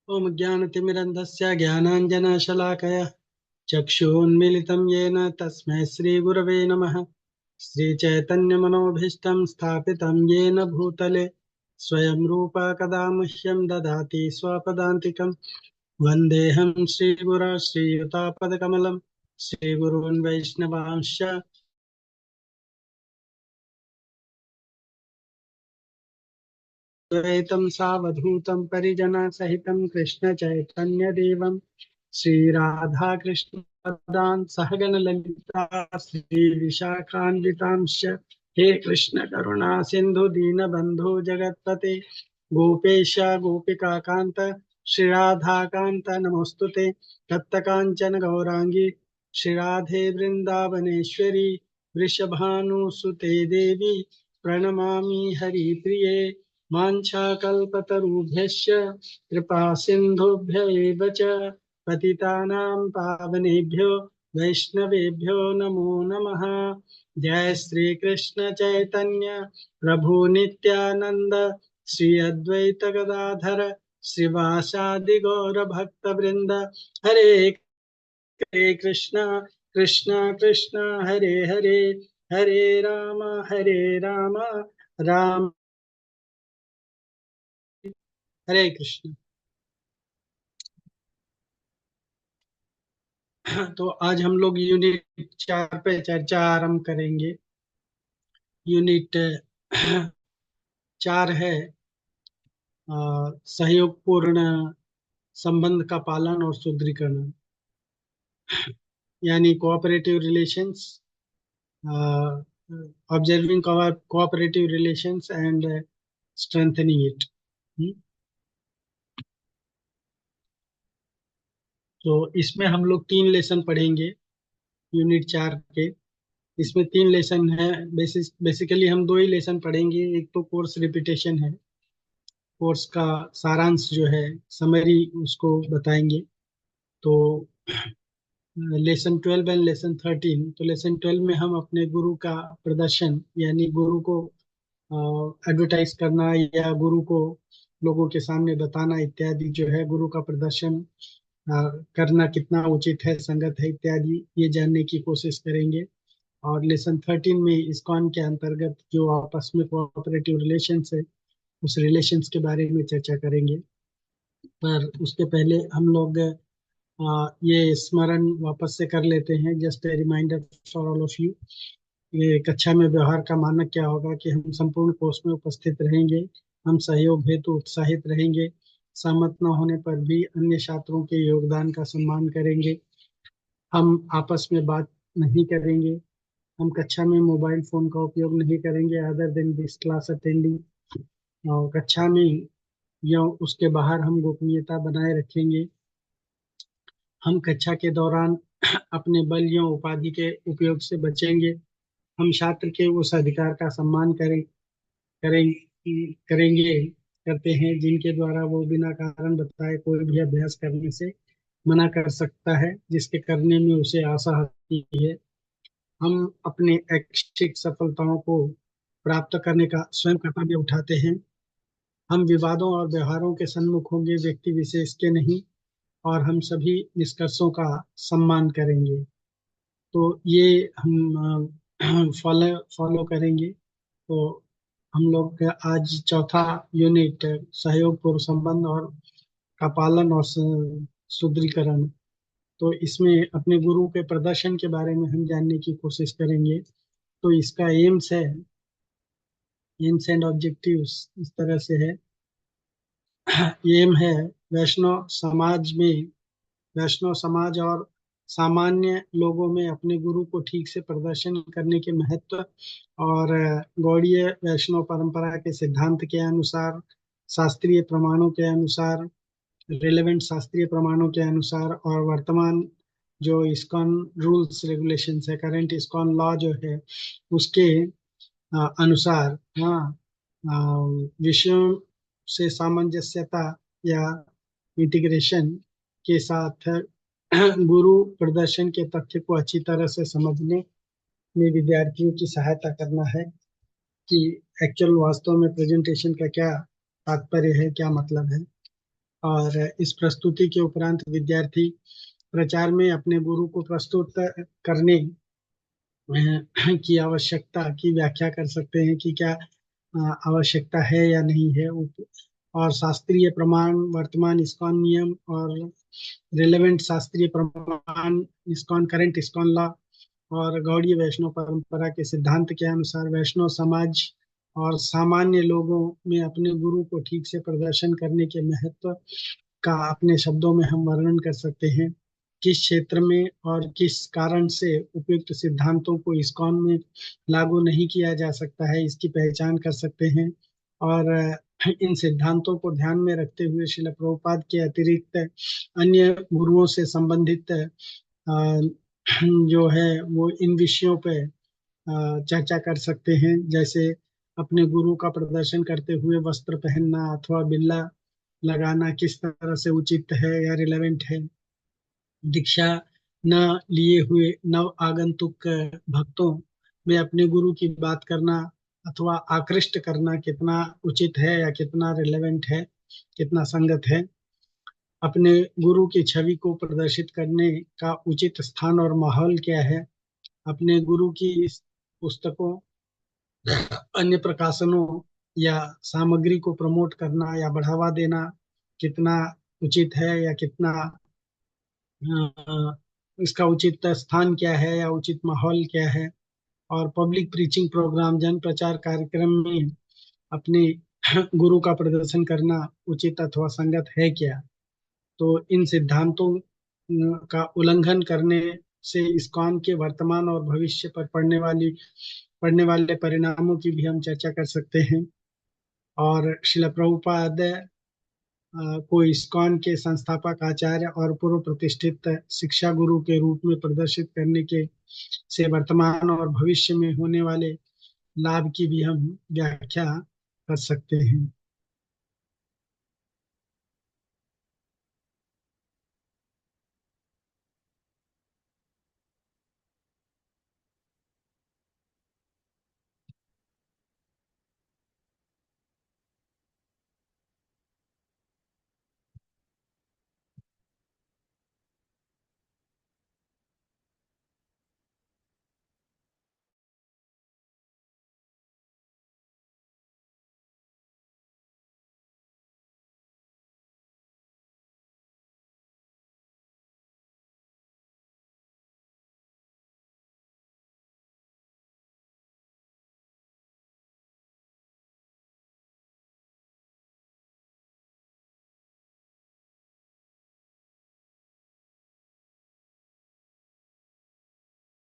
ओम ज्ञानतिमिरन्धस्य ज्ञानाञ्जनशलाकया चक्षुन्मीलितं येन तस्मै श्रीगुरवे नमः। श्रीचैतन्यमनोभीष्टं स्थापितं येन भूतले स्वयं रूपा कदा मह्यं ददाति स्वपदान्तिकं। वन्देऽहं श्रीगुरो श्रीयुतापदकमलं श्रीगुरून् वैष्णवांश्च द्वैतं सावधूतं परिजनसहितं कृष्णचैतन्यदेवं श्रीराधाकृष्णपदान् सहगणललिता श्रीविशाखान्वितांश्च। हे कृष्ण करुणा सिन्धु दीनबन्धु जगत्पते गोपेश गोपिकान्त श्रीराधाकान्त नमोऽस्तुते। तप्तकाञ्चन गौराङ्गी श्रीराधे वृन्दावनेश्वरी वृषभानुसुते देवी प्रणमामि हरिप्रिये। वाञ्छाकल्पतरुभ्यश्च कृपा सिन्धुभ्य एव च पतितानां पावनेभ्यो वैष्णवेभ्यो नमो नमः। जय श्री कृष्ण चैतन्य प्रभु नित्यानंद श्री अद्वैत गदाधर श्रीवासादि गौर भक्त वृंद। हरे हरे कृष्णा कृष्णा कृष्णा हरे हरे हरे राम राम हरे कृष्ण। तो आज हम लोग यूनिट 4 पे चर्चा आरंभ करेंगे। यूनिट 4 है सहयोगपूर्ण संबंध का पालन और सुदृढ़ीकरण, यानी cooperative relations, observing cooperative relations and strengthening it. तो इसमें हम लोग 3 लेसन पढ़ेंगे यूनिट 4 के। इसमें 3 लेसन है। बेसिकली हम 2 ही लेसन पढ़ेंगे। एक तो कोर्स रिपीटेशन है, कोर्स का सारांश जो है, समरी, उसको बताएंगे। तो लेसन 12 एंड लेसन 13। तो लेसन 12 में हम अपने गुरु का प्रदर्शन, यानी गुरु को एडवर्टाइज करना या गुरु को लोगों के सामने बताना इत्यादि जो है, गुरु का प्रदर्शन करना कितना उचित है, संगत है इत्यादि, ये जानने की कोशिश करेंगे। और लेसन 13 में इस्कॉन के अंतर्गत जो आपस में कोऑपरेटिव रिलेशंस है, उस रिलेशंस के बारे में चर्चा करेंगे। पर उसके पहले हम लोग ये स्मरण वापस से कर लेते हैं। Just a reminder for all of you. ये कक्षा में व्यवहार का मानक क्या होगा कि हम संपूर्ण कोर्स में उपस्थित रहेंगे, हम सहयोग हेतु उत्साहित रहेंगे, सहमत न होने पर भी अन्य छात्रों के योगदान का सम्मान करेंगे, हम आपस में बात नहीं करेंगे, हम कक्षा में मोबाइल फोन का उपयोग नहीं करेंगे other than this class attending. और कक्षा में या उसके बाहर हम गोपनीयता बनाए रखेंगे। हम कक्षा के दौरान अपने बल या उपाधि के उपयोग से बचेंगे। हम छात्र के उस अधिकार का सम्मान करें करेंगे करते हैं जिनके द्वारा वो बिना कारण बताए कोई भी अभ्यास करने से मना कर सकता है, जिसके करने में उसे आशा होती है। हम अपने ऐच्छिक सफलताओं को प्राप्त करने का स्वयं कर्तव्य उठाते हैं। हम विवादों और व्यवहारों के सन्मुख होंगे, व्यक्ति विशेष के नहीं। और हम सभी निष्कर्षों का सम्मान करेंगे। तो ये हम फॉलो फॉलो करेंगे। तो हम लोग आज चौथा यूनिट, सहयोग पूर्व संबंध और का पालन और सुदृढ़ीकरण। तो इसमें अपने गुरु के प्रदर्शन के बारे में हम जानने की कोशिश करेंगे। तो इसका एम्स एंड ऑब्जेक्टिव्स इस तरह से है। एम है वैष्णव समाज और सामान्य लोगों में अपने गुरु को ठीक से प्रदर्शन करने के महत्व और गौड़ीय वैष्णव परंपरा के सिद्धांत के अनुसार, शास्त्रीय प्रमाणों के अनुसार, रिलेवेंट शास्त्रीय प्रमाणों के अनुसार और वर्तमान जो इस्कॉन रूल्स रेगुलेशंस है, करंट इस्कॉन लॉ जो है, उसके अनुसार, हाँ, विषयों से सामंजस्यता या इंटीग्रेशन के साथ गुरु प्रदर्शन के तथ्य को अच्छी तरह से समझने में विद्यार्थियों की सहायता करना है कि एक्चुअल वास्तव में प्रेजेंटेशन का क्या तात्पर्य है, क्या मतलब है। और इस प्रस्तुति के उपरांत विद्यार्थी प्रचार में अपने गुरु को प्रस्तुत करने की आवश्यकता की व्याख्या कर सकते हैं कि क्या आवश्यकता है या नहीं है। और शास्त्रीय प्रमाण, वर्तमान इस्कॉन नियम और रिलेवेंट शास्त्रीय प्रमाण, इस्कॉन करंट इस्कॉन लॉ और गौड़ीय वैष्णव परंपरा के सिद्धांत के अनुसार वैष्णव समाज और सामान्य लोगों में अपने गुरु को ठीक से प्रदर्शन करने के महत्व का अपने शब्दों में हम वर्णन कर सकते हैं। किस क्षेत्र में और किस कारण से उपयुक्त सिद्धांतों को इस्कॉन में लागू नहीं किया जा सकता है, इसकी पहचान कर सकते हैं। और इन सिद्धांतों को ध्यान में रखते हुए श्रील प्रभुपाद के अतिरिक्त अन्य गुरुओं से संबंधित जो है वो इन विषयों पे चर्चा कर सकते हैं। जैसे अपने गुरु का प्रदर्शन करते हुए वस्त्र पहनना अथवा बिल्ला लगाना किस तरह से उचित है या रिलेवेंट है। दीक्षा न लिए हुए नव आगंतुक भक्तों में अपने गुरु की बात करना अथवा आकृष्ट करना कितना उचित है या कितना रिलेवेंट है, कितना संगत है। अपने गुरु की छवि को प्रदर्शित करने का उचित स्थान और माहौल क्या है। अपने गुरु की पुस्तकों, अन्य प्रकाशनों या सामग्री को प्रमोट करना या बढ़ावा देना कितना उचित है या कितना इसका उचित स्थान क्या है या उचित माहौल क्या है। और पब्लिक प्रीचिंग प्रोग्राम, जन प्रचार कार्यक्रम में अपने गुरु का प्रदर्शन करना उचित अथवा संगत है क्या। तो इन सिद्धांतों का उल्लंघन करने से इस्कॉन के वर्तमान और भविष्य पर पड़ने वाले परिणामों की भी हम चर्चा कर सकते हैं। और शिला प्रभुपाद को इस्कॉन के संस्थापक आचार्य और पूर्व प्रतिष्ठित शिक्षा गुरु के रूप में प्रदर्शित करने के से वर्तमान और भविष्य में होने वाले लाभ की भी हम व्याख्या कर सकते हैं।